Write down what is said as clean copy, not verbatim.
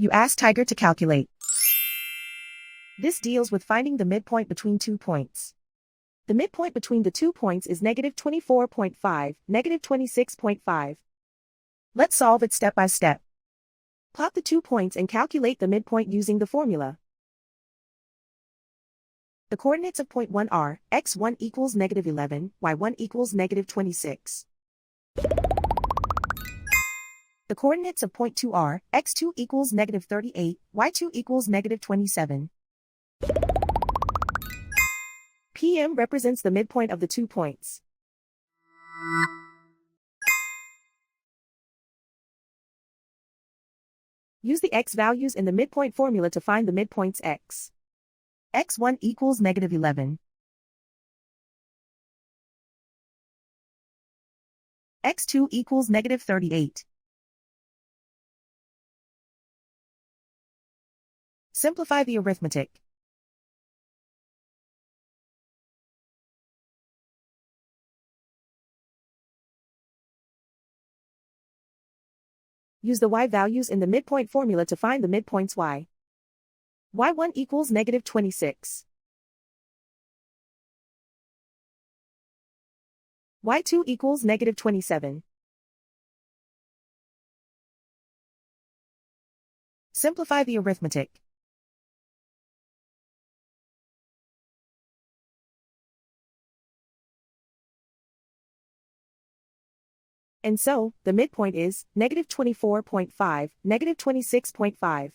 You ask Tiger to calculate. This deals with finding the midpoint between 2 points. The midpoint between the 2 points is -24.5, -26.5. Let's solve it step by step. Plot the 2 points and calculate the midpoint using the formula. The coordinates of point 1 are x1 equals -11, y1 equals -26. The coordinates of point 2 are x2 equals -38, y2 equals -27. PM represents the midpoint of the 2 points. Use the x values in the midpoint formula to find the midpoints x. x1 equals -11. x2 equals -38. Simplify the arithmetic. Use the y values in the midpoint formula to find the midpoints y. y1 equals -26. y2 equals -27. Simplify the arithmetic. And so, the midpoint is -24.5, -26.5.